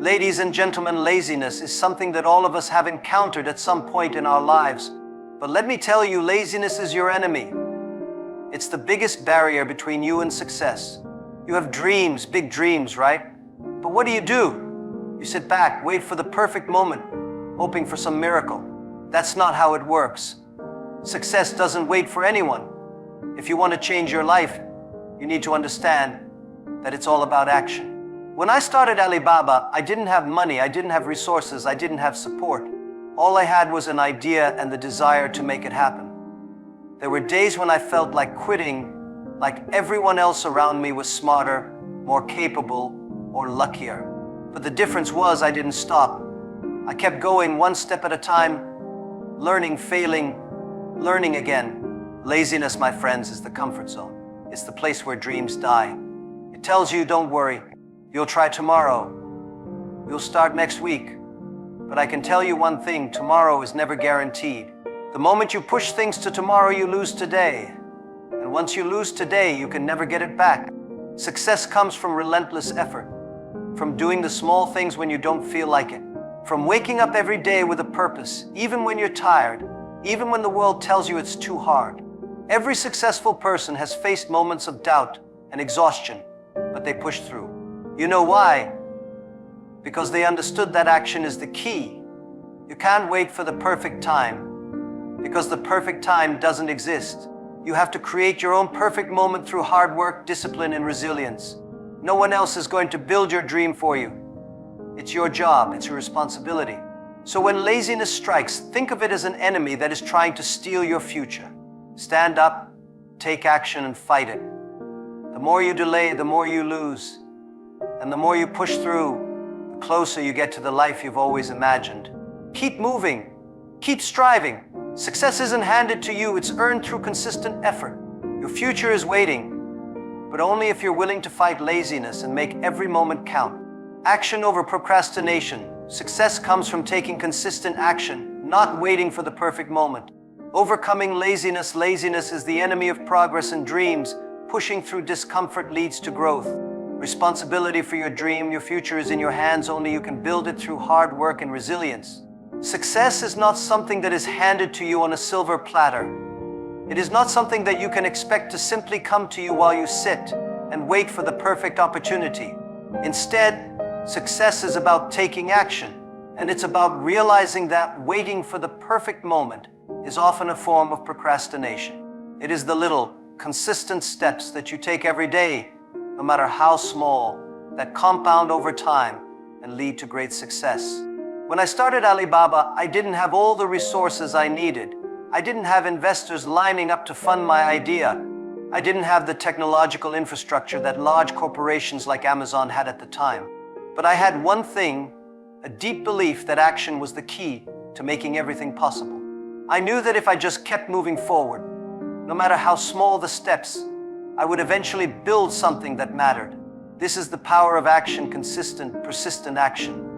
Ladies and gentlemen, laziness is something that all of us have encountered at some point in our lives. But let me tell you, laziness is your enemy. It's the biggest barrier between you and success. You have dreams, big dreams, right? But what do? You sit back, wait for the perfect moment, hoping for some miracle. That's not how it works. Success doesn't wait for anyone. If you want to change your life, you need to understand that it's all about action. When I started Alibaba, I didn't have money, I didn't have resources, I didn't have support. All I had was an idea and the desire to make it happen. There were days when I felt like quitting, like everyone else around me was smarter, more capable, or luckier. But the difference was I didn't stop. I kept going one step at a time, learning, failing, learning again. Laziness, my friends, is the comfort zone. It's the place where dreams die. It tells you, don't worry. You'll try tomorrow. You'll start next week. But I can tell you one thing, tomorrow is never guaranteed. The moment you push things to tomorrow, you lose today. And once you lose today, you can never get it back. Success comes from relentless effort, from doing the small things when you don't feel like it, from waking up every day with a purpose, even when you're tired, even when the world tells you it's too hard. Every successful person has faced moments of doubt and exhaustion, but they push through. You know why? Because they understood that action is the key. You can't wait for the perfect time, because the perfect time doesn't exist. You have to create your own perfect moment through hard work, discipline, and resilience. No one else is going to build your dream for you. It's your job, it's your responsibility. So when laziness strikes, think of it as an enemy that is trying to steal your future. Stand up, take action, and fight it. The more you delay, the more you lose. And the more you push through, the closer you get to the life you've always imagined. Keep moving. Keep striving. Success isn't handed to you, it's earned through consistent effort. Your future is waiting, but only if you're willing to fight laziness and make every moment count. Action over procrastination. Success comes from taking consistent action, not waiting for the perfect moment. Overcoming laziness. Laziness is the enemy of progress and dreams. Pushing through discomfort leads to growth. Responsibility for your dream, your future is in your hands. Only you can build it through hard work and resilience. Success is not something that is handed to you on a silver platter. It is not something that you can expect to simply come to you while you sit and wait for the perfect opportunity. Instead, success is about taking action, and it's about realizing that waiting for the perfect moment is often a form of procrastination. It is the little, consistent steps that you take every day, no matter how small, that compound over time and lead to great success. When I started Alibaba, I didn't have all the resources I needed. I didn't have investors lining up to fund my idea. I didn't have the technological infrastructure that large corporations like Amazon had at the time. But I had one thing, a deep belief that action was the key to making everything possible. I knew that if I just kept moving forward, no matter how small the steps, I would eventually build something that mattered. This is the power of action, consistent, persistent action.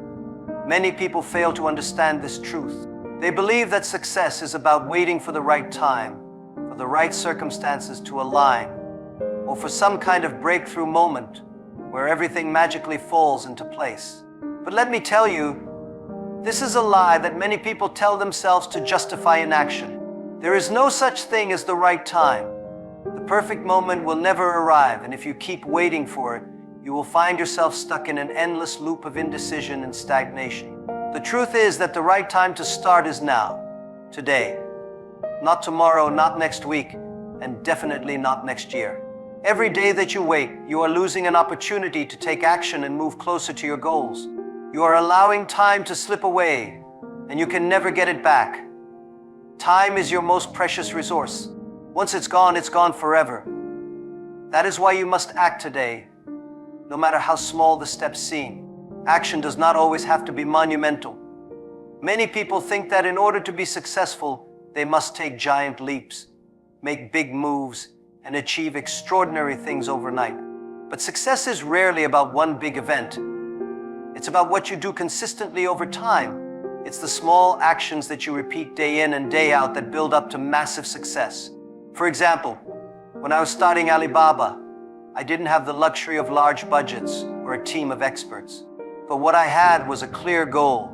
Many people fail to understand this truth. They believe that success is about waiting for the right time, for the right circumstances to align, or for some kind of breakthrough moment where everything magically falls into place. But let me tell you, this is a lie that many people tell themselves to justify inaction. There is no such thing as the right time. The perfect moment will never arrive, and if you keep waiting for it, you will find yourself stuck in an endless loop of indecision and stagnation. The truth is that the right time to start is now, today. Not tomorrow, not next week, and definitely not next year. Every day that you wait, you are losing an opportunity to take action and move closer to your goals. You are allowing time to slip away, and you can never get it back. Time is your most precious resource. Once it's gone forever. That is why you must act today, no matter how small the steps seem. Action does not always have to be monumental. Many people think that in order to be successful, they must take giant leaps, make big moves, and achieve extraordinary things overnight. But success is rarely about one big event. It's about what you do consistently over time. It's the small actions that you repeat day in and day out that build up to massive success. For example, when I was starting Alibaba, I didn't have the luxury of large budgets or a team of experts. But what I had was a clear goal,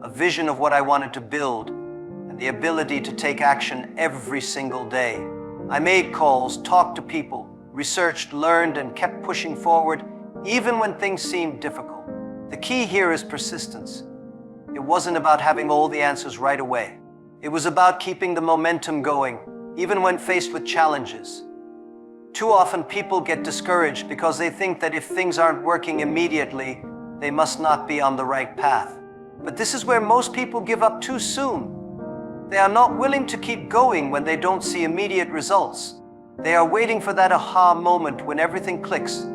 a vision of what I wanted to build, and the ability to take action every single day. I made calls, talked to people, researched, learned, and kept pushing forward, even when things seemed difficult. The key here is persistence. It wasn't about having all the answers right away. It was about keeping the momentum going, even when faced with challenges. Too often people get discouraged because they think that if things aren't working immediately, they must not be on the right path. But this is where most people give up too soon. They are not willing to keep going when they don't see immediate results. They are waiting for that aha moment when everything clicks,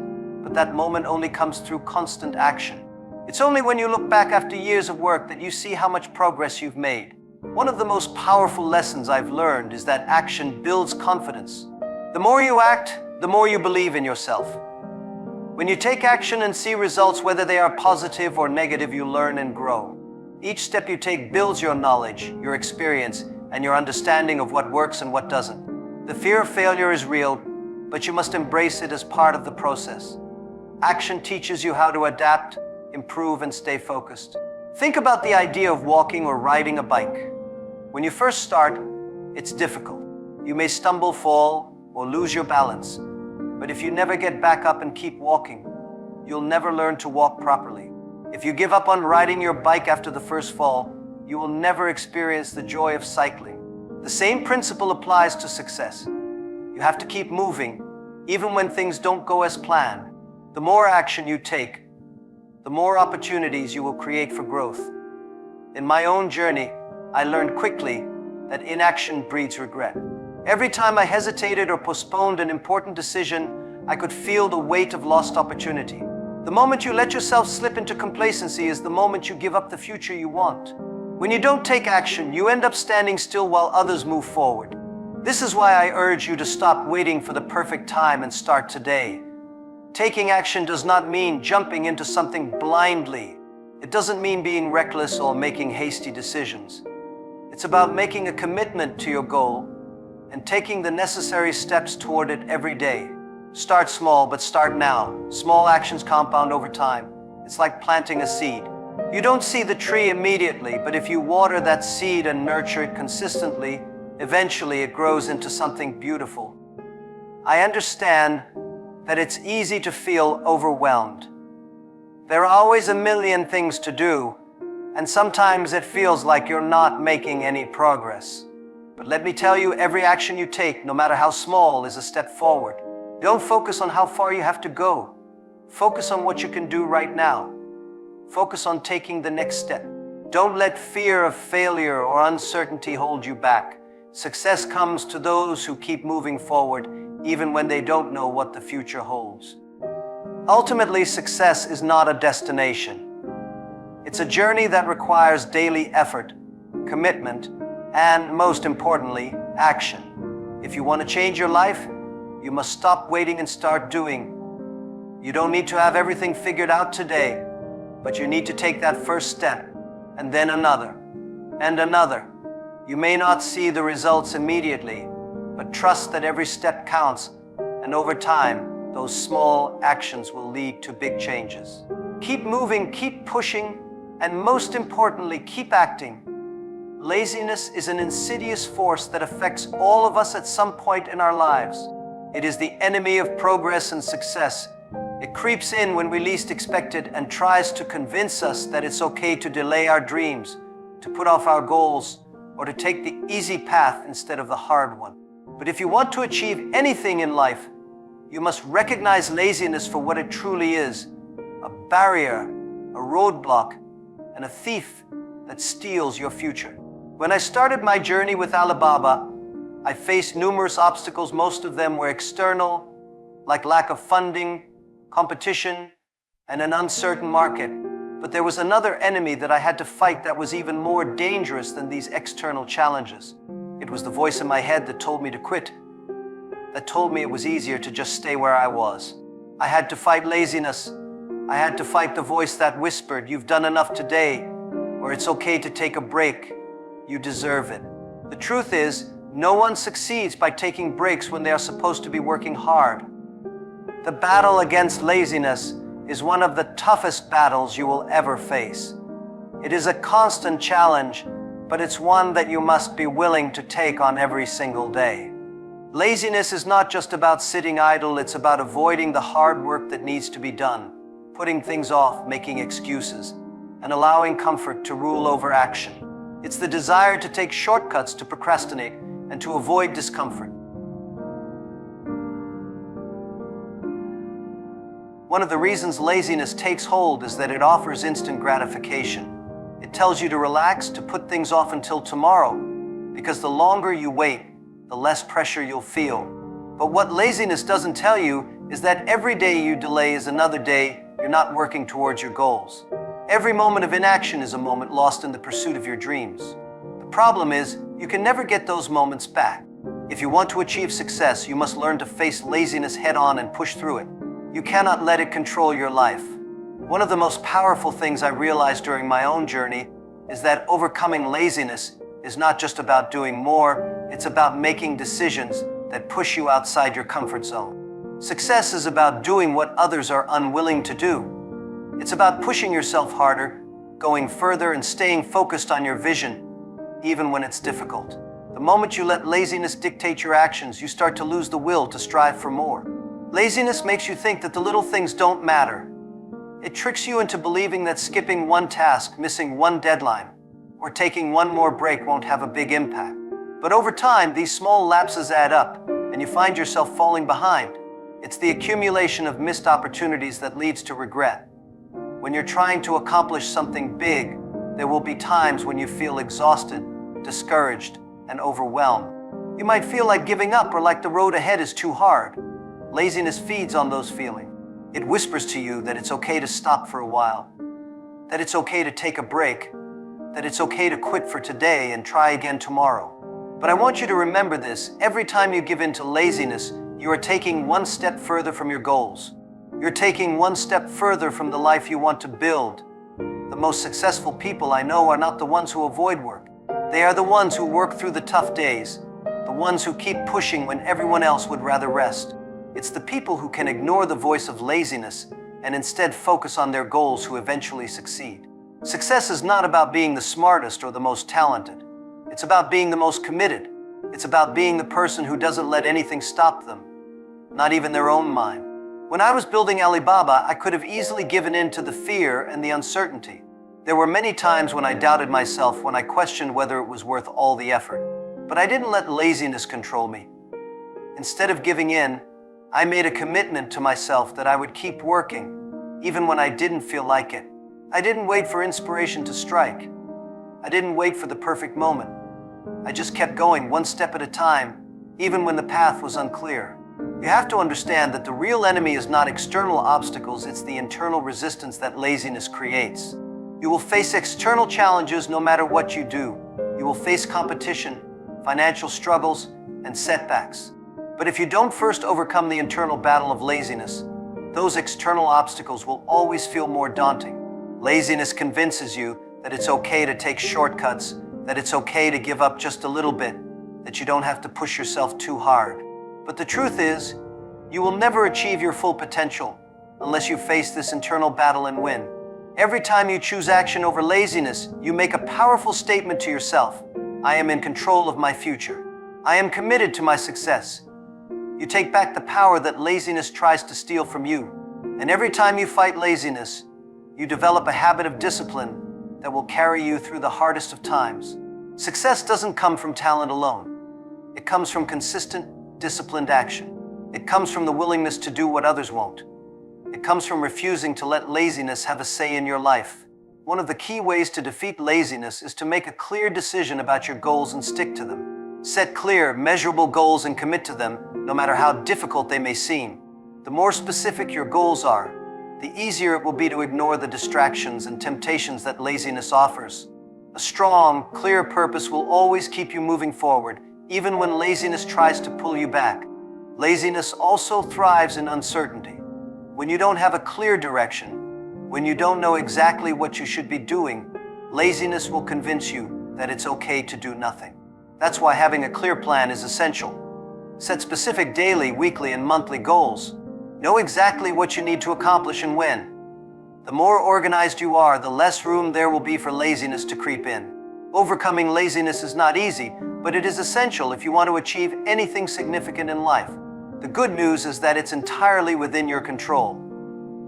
but that moment only comes through constant action. It's only when you look back after years of work that you see how much progress you've made. One of the most powerful lessons I've learned is that action builds confidence. The more you act, the more you believe in yourself. When you take action and see results, whether they are positive or negative, you learn and grow. Each step you take builds your knowledge, your experience, and your understanding of what works and what doesn't. The fear of failure is real, but you must embrace it as part of the process. Action teaches you how to adapt, improve, and stay focused. Think about the idea of walking or riding a bike. When you first start, it's difficult. You may stumble, fall, or lose your balance. But if you never get back up and keep walking, you'll never learn to walk properly. If you give up on riding your bike after the first fall, you will never experience the joy of cycling. The same principle applies to success. You have to keep moving, even when things don't go as planned. The more action you take, the more opportunities you will create for growth. In my own journey, I learned quickly that inaction breeds regret. Every time I hesitated or postponed an important decision, I could feel the weight of lost opportunity. The moment you let yourself slip into complacency is the moment you give up the future you want. When you don't take action, you end up standing still while others move forward. This is why I urge you to stop waiting for the perfect time and start today. Taking action does not mean jumping into something blindly. It doesn't mean being reckless or making hasty decisions. It's about making a commitment to your goal and taking the necessary steps toward it every day. Start small, but start now. Small actions compound over time. It's like planting a seed. You don't see the tree immediately, but if you water that seed and nurture it consistently, eventually it grows into something beautiful. I understand that it's easy to feel overwhelmed. There are always a million things to do, and sometimes it feels like you're not making any progress. But let me tell you, every action you take, no matter how small, is a step forward. Don't focus on how far you have to go. Focus on what you can do right now. Focus on taking the next step. Don't let fear of failure or uncertainty hold you back. Success comes to those who keep moving forward, even when they don't know what the future holds. Ultimately, success is not a destination. It's a journey that requires daily effort, commitment, and most importantly, action. If you want to change your life, you must stop waiting and start doing. You don't need to have everything figured out today, but you need to take that first step, and then another, and another. You may not see the results immediately, but trust that every step counts, and over time, those small actions will lead to big changes. Keep moving, keep pushing, and most importantly, keep acting. Laziness is an insidious force that affects all of us at some point in our lives. It is the enemy of progress and success. It creeps in when we least expect it and tries to convince us that it's okay to delay our dreams, to put off our goals, or to take the easy path instead of the hard one. But if you want to achieve anything in life, you must recognize laziness for what it truly is: a barrier, a roadblock, and a thief that steals your future. When I started my journey with Alibaba, I faced numerous obstacles. Most of them were external, like lack of funding, competition, and an uncertain market. But there was another enemy that I had to fight that was even more dangerous than these external challenges. It was the voice in my head that told me to quit, that told me it was easier to just stay where I was. I had to fight laziness. I had to fight the voice that whispered, "You've done enough today," or "It's okay to take a break. You deserve it." The truth is, no one succeeds by taking breaks when they are supposed to be working hard. The battle against laziness is one of the toughest battles you will ever face. It is a constant challenge, but it's one that you must be willing to take on every single day. Laziness is not just about sitting idle, it's about avoiding the hard work that needs to be done, putting things off, making excuses, and allowing comfort to rule over action. It's the desire to take shortcuts, to procrastinate, and to avoid discomfort. One of the reasons laziness takes hold is that it offers instant gratification. It tells you to relax, to put things off until tomorrow, because the longer you wait, the less pressure you'll feel. But what laziness doesn't tell you is that every day you delay is another day you're not working towards your goals. Every moment of inaction is a moment lost in the pursuit of your dreams. The problem is, you can never get those moments back. If you want to achieve success, you must learn to face laziness head-on and push through it. You cannot let it control your life. One of the most powerful things I realized during my own journey is that overcoming laziness is not just about doing more, it's about making decisions that push you outside your comfort zone. Success is about doing what others are unwilling to do. It's about pushing yourself harder, going further, and staying focused on your vision, even when it's difficult. The moment you let laziness dictate your actions, you start to lose the will to strive for more. Laziness makes you think that the little things don't matter. It tricks you into believing that skipping one task, missing one deadline, or taking one more break won't have a big impact. But over time, these small lapses add up, and you find yourself falling behind. It's the accumulation of missed opportunities that leads to regret. When you're trying to accomplish something big, there will be times when you feel exhausted, discouraged, and overwhelmed. You might feel like giving up or like the road ahead is too hard. Laziness feeds on those feelings. It whispers to you that it's okay to stop for a while, that it's okay to take a break, that it's okay to quit for today and try again tomorrow. But I want you to remember this: every time you give in to laziness, you are taking one step further from your goals. You're taking one step further from the life you want to build. The most successful people I know are not the ones who avoid work. They are the ones who work through the tough days, the ones who keep pushing when everyone else would rather rest. It's the people who can ignore the voice of laziness and instead focus on their goals who eventually succeed. Success is not about being the smartest or the most talented. It's about being the most committed. It's about being the person who doesn't let anything stop them, not even their own mind. When I was building Alibaba, I could have easily given in to the fear and the uncertainty. There were many times when I doubted myself, when I questioned whether it was worth all the effort. But I didn't let laziness control me. Instead of giving in, I made a commitment to myself that I would keep working, even when I didn't feel like it. I didn't wait for inspiration to strike. I didn't wait for the perfect moment. I just kept going one step at a time, even when the path was unclear. You have to understand that the real enemy is not external obstacles, it's the internal resistance that laziness creates. You will face external challenges no matter what you do. You will face competition, financial struggles, and setbacks. But if you don't first overcome the internal battle of laziness, those external obstacles will always feel more daunting. Laziness convinces you that it's okay to take shortcuts, that it's okay to give up just a little bit, that you don't have to push yourself too hard. But the truth is, you will never achieve your full potential unless you face this internal battle and win. Every time you choose action over laziness, you make a powerful statement to yourself: I am in control of my future. I am committed to my success. You take back the power that laziness tries to steal from you. And every time you fight laziness, you develop a habit of discipline that will carry you through the hardest of times. Success doesn't come from talent alone. It comes from consistent, disciplined action. It comes from the willingness to do what others won't. It comes from refusing to let laziness have a say in your life. One of the key ways to defeat laziness is to make a clear decision about your goals and stick to them. Set clear, measurable goals and commit to them, no matter how difficult they may seem. The more specific your goals are, the easier it will be to ignore the distractions and temptations that laziness offers. A strong, clear purpose will always keep you moving forward, even when laziness tries to pull you back. Laziness also thrives in uncertainty. When you don't have a clear direction, when you don't know exactly what you should be doing, laziness will convince you that it's okay to do nothing. That's why having a clear plan is essential. Set specific daily, weekly, and monthly goals. Know exactly what you need to accomplish and when. The more organized you are, the less room there will be for laziness to creep in. Overcoming laziness is not easy, but it is essential if you want to achieve anything significant in life. The good news is that it's entirely within your control.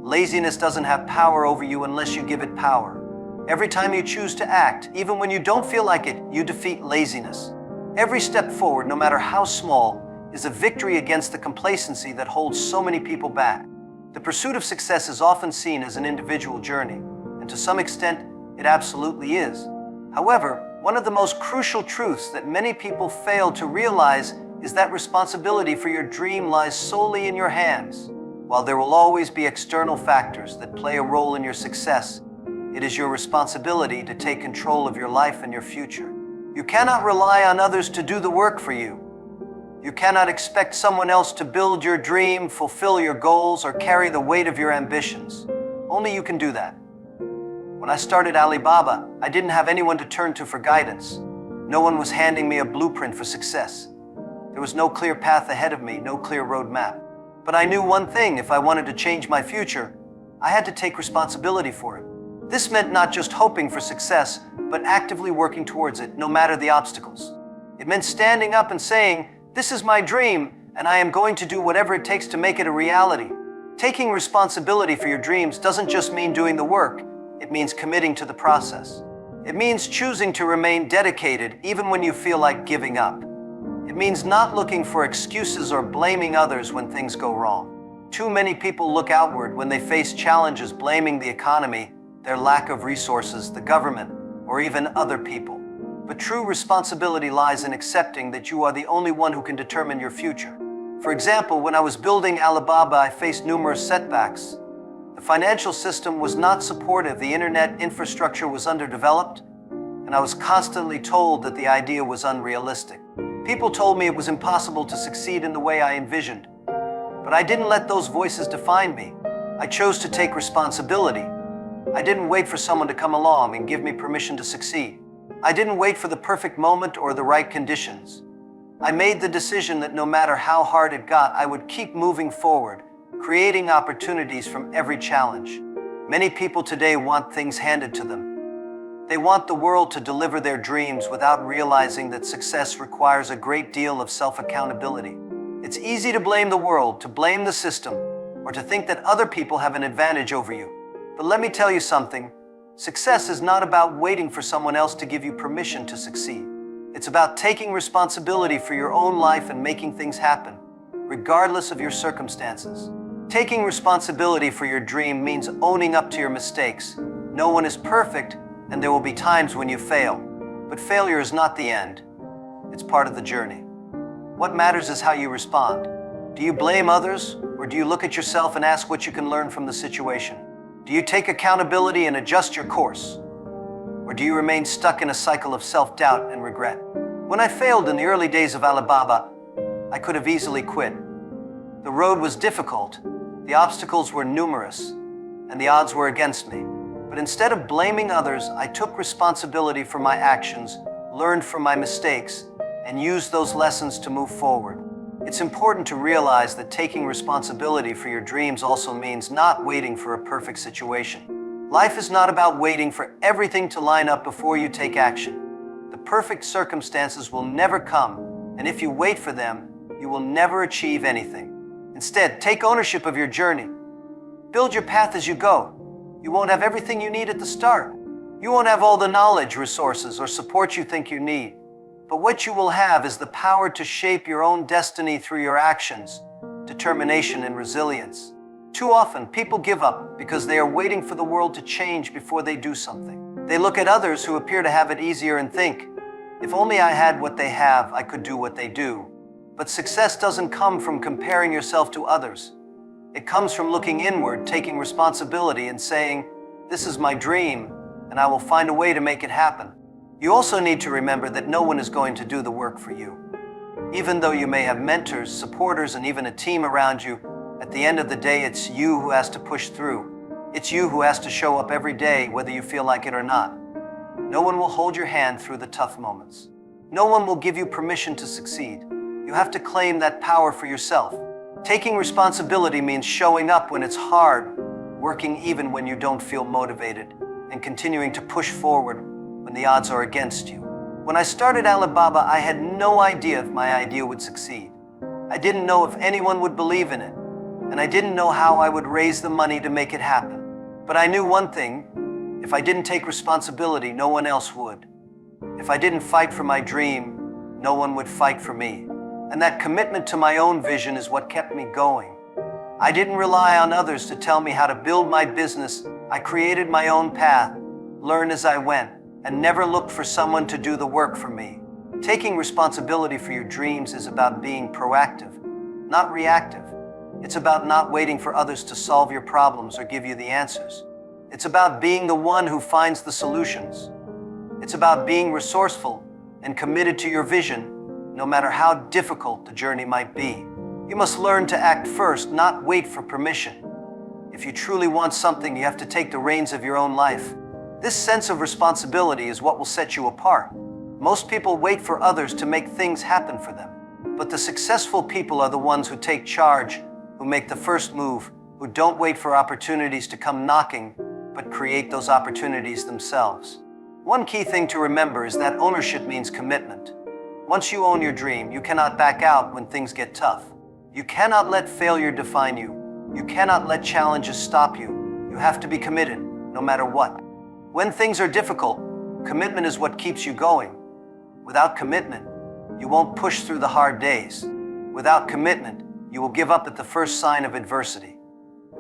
Laziness doesn't have power over you unless you give it power. Every time you choose to act, even when you don't feel like it, you defeat laziness. Every step forward, no matter how small, is a victory against the complacency that holds so many people back. The pursuit of success is often seen as an individual journey, and to some extent, it absolutely is. However, one of the most crucial truths that many people fail to realize is that responsibility for your dream lies solely in your hands. While there will always be external factors that play a role in your success, it is your responsibility to take control of your life and your future. You cannot rely on others to do the work for you. You cannot expect someone else to build your dream, fulfill your goals, or carry the weight of your ambitions. Only you can do that. When I started Alibaba, I didn't have anyone to turn to for guidance. No one was handing me a blueprint for success. There was no clear path ahead of me, no clear roadmap. But I knew one thing: if I wanted to change my future, I had to take responsibility for it. This meant not just hoping for success, but actively working towards it, no matter the obstacles. It meant standing up and saying, "This is my dream, and I am going to do whatever it takes to make it a reality." Taking responsibility for your dreams doesn't just mean doing the work, it means committing to the process. It means choosing to remain dedicated even when you feel like giving up. It means not looking for excuses or blaming others when things go wrong. Too many people look outward when they face challenges, blaming the economy, their lack of resources, the government, or even other people. But true responsibility lies in accepting that you are the only one who can determine your future. For example, when I was building Alibaba, I faced numerous setbacks. The financial system was not supportive, the internet infrastructure was underdeveloped, and I was constantly told that the idea was unrealistic. People told me it was impossible to succeed in the way I envisioned. But I didn't let those voices define me. I chose to take responsibility. I didn't wait for someone to come along and give me permission to succeed. I didn't wait for the perfect moment or the right conditions. I made the decision that no matter how hard it got, I would keep moving forward, creating opportunities from every challenge. Many people today want things handed to them. They want the world to deliver their dreams without realizing that success requires a great deal of self-accountability. It's easy to blame the world, to blame the system, or to think that other people have an advantage over you. But let me tell you something. Success is not about waiting for someone else to give you permission to succeed. It's about taking responsibility for your own life and making things happen, regardless of your circumstances. Taking responsibility for your dream means owning up to your mistakes. No one is perfect, and there will be times when you fail. But failure is not the end. It's part of the journey. What matters is how you respond. Do you blame others, or do you look at yourself and ask what you can learn from the situation? Do you take accountability and adjust your course? Or do you remain stuck in a cycle of self-doubt and regret? When I failed in the early days of Alibaba, I could have easily quit. The road was difficult, the obstacles were numerous, and the odds were against me. But instead of blaming others, I took responsibility for my actions, learned from my mistakes, and used those lessons to move forward. It's important to realize that taking responsibility for your dreams also means not waiting for a perfect situation. Life is not about waiting for everything to line up before you take action. The perfect circumstances will never come, and if you wait for them, you will never achieve anything. Instead, take ownership of your journey. Build your path as you go. You won't have everything you need at the start. You won't have all the knowledge, resources, or support you think you need. But what you will have is the power to shape your own destiny through your actions, determination, and resilience. Too often, people give up because they are waiting for the world to change before they do something. They look at others who appear to have it easier and think, if only I had what they have, I could do what they do. But success doesn't come from comparing yourself to others. It comes from looking inward, taking responsibility, and saying, "This is my dream, and I will find a way to make it happen." You also need to remember that no one is going to do the work for you. Even though you may have mentors, supporters, and even a team around you, at the end of the day, it's you who has to push through. It's you who has to show up every day, whether you feel like it or not. No one will hold your hand through the tough moments. No one will give you permission to succeed. You have to claim that power for yourself. Taking responsibility means showing up when it's hard, working even when you don't feel motivated, and continuing to push forward when the odds are against you. When I started Alibaba, I had no idea if my idea would succeed. I didn't know if anyone would believe in it, and I didn't know how I would raise the money to make it happen. But I knew one thing: if I didn't take responsibility, no one else would. If I didn't fight for my dream, no one would fight for me. And that commitment to my own vision is what kept me going. I didn't rely on others to tell me how to build my business. I created my own path, learned as I went, and never looked for someone to do the work for me. Taking responsibility for your dreams is about being proactive, not reactive. It's about not waiting for others to solve your problems or give you the answers. It's about being the one who finds the solutions. It's about being resourceful and committed to your vision, no matter how difficult the journey might be. You must learn to act first, not wait for permission. If you truly want something, you have to take the reins of your own life. This sense of responsibility is what will set you apart. Most people wait for others to make things happen for them. But the successful people are the ones who take charge, who make the first move, who don't wait for opportunities to come knocking, but create those opportunities themselves. One key thing to remember is that ownership means commitment. Once you own your dream, you cannot back out when things get tough. You cannot let failure define you. You cannot let challenges stop you. You have to be committed, no matter what. When things are difficult, commitment is what keeps you going. Without commitment, you won't push through the hard days. Without commitment, you will give up at the first sign of adversity.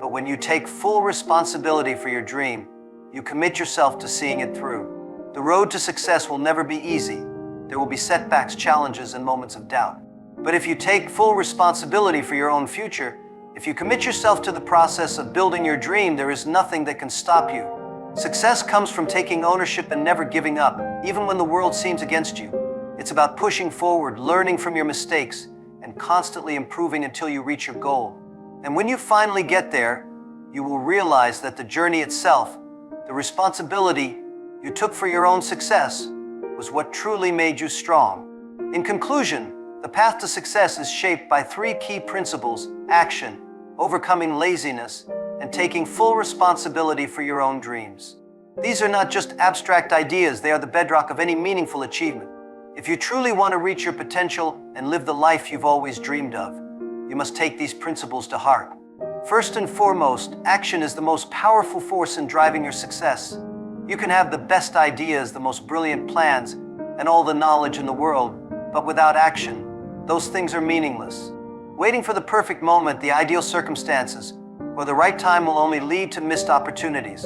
But when you take full responsibility for your dream, you commit yourself to seeing it through. The road to success will never be easy. There will be setbacks, challenges, and moments of doubt. But if you take full responsibility for your own future, if you commit yourself to the process of building your dream, there is nothing that can stop you. Success comes from taking ownership and never giving up, even when the world seems against you. It's about pushing forward, learning from your mistakes, and constantly improving until you reach your goal. And when you finally get there, you will realize that the journey itself, the responsibility you took for your own success, was what truly made you strong. In conclusion, the path to success is shaped by three key principles: action, overcoming laziness, and taking full responsibility for your own dreams. These are not just abstract ideas, they are the bedrock of any meaningful achievement. If you truly want to reach your potential and live the life you've always dreamed of, you must take these principles to heart. First and foremost, action is the most powerful force in driving your success. You can have the best ideas, the most brilliant plans, and all the knowledge in the world, but without action, those things are meaningless. Waiting for the perfect moment, the ideal circumstances, or the right time will only lead to missed opportunities.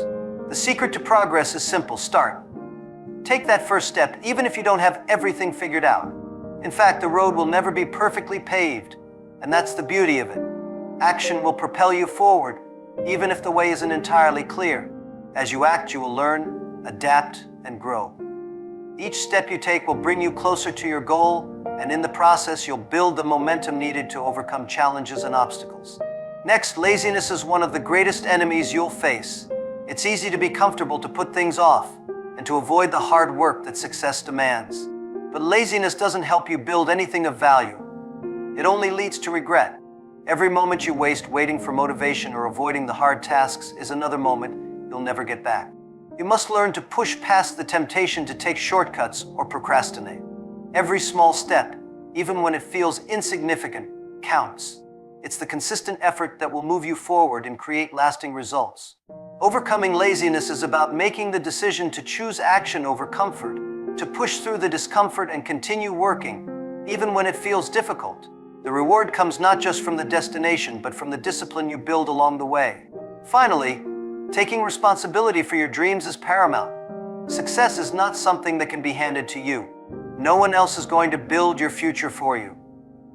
The secret to progress is simple: start. Take that first step, even if you don't have everything figured out. In fact, the road will never be perfectly paved, and that's the beauty of it. Action will propel you forward, even if the way isn't entirely clear. As you act, you will learn, adapt, and grow. Each step you take will bring you closer to your goal, and in the process, you'll build the momentum needed to overcome challenges and obstacles. Next, laziness is one of the greatest enemies you'll face. It's easy to be comfortable, to put things off, and to avoid the hard work that success demands. But laziness doesn't help you build anything of value. It only leads to regret. Every moment you waste waiting for motivation or avoiding the hard tasks is another moment you'll never get back. You must learn to push past the temptation to take shortcuts or procrastinate. Every small step, even when it feels insignificant, counts. It's the consistent effort that will move you forward and create lasting results. Overcoming laziness is about making the decision to choose action over comfort, to push through the discomfort and continue working, even when it feels difficult. The reward comes not just from the destination, but from the discipline you build along the way. Finally, taking responsibility for your dreams is paramount. Success is not something that can be handed to you. No one else is going to build your future for you.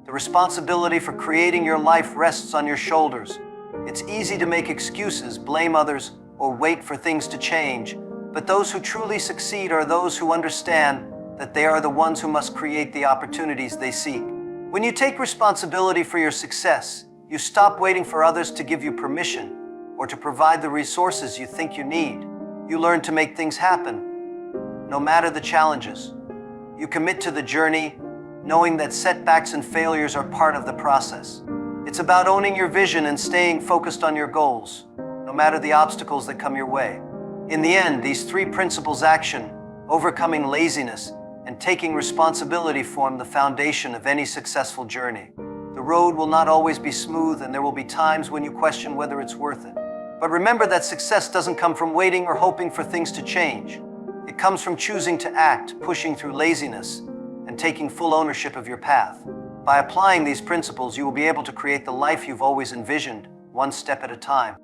The responsibility for creating your life rests on your shoulders. It's easy to make excuses, blame others, or wait for things to change, but those who truly succeed are those who understand that they are the ones who must create the opportunities they seek. When you take responsibility for your success, you stop waiting for others to give you permission or to provide the resources you think you need. You learn to make things happen, no matter the challenges. You commit to the journey, knowing that setbacks and failures are part of the process. It's about owning your vision and staying focused on your goals. No matter the obstacles that come your way. In the end, these three principles: action, overcoming laziness, and taking responsibility form the foundation of any successful journey. The road will not always be smooth, and there will be times when you question whether it's worth it. But remember that success doesn't come from waiting or hoping for things to change. It comes from choosing to act, pushing through laziness, and taking full ownership of your path. By applying these principles, you will be able to create the life you've always envisioned, one step at a time.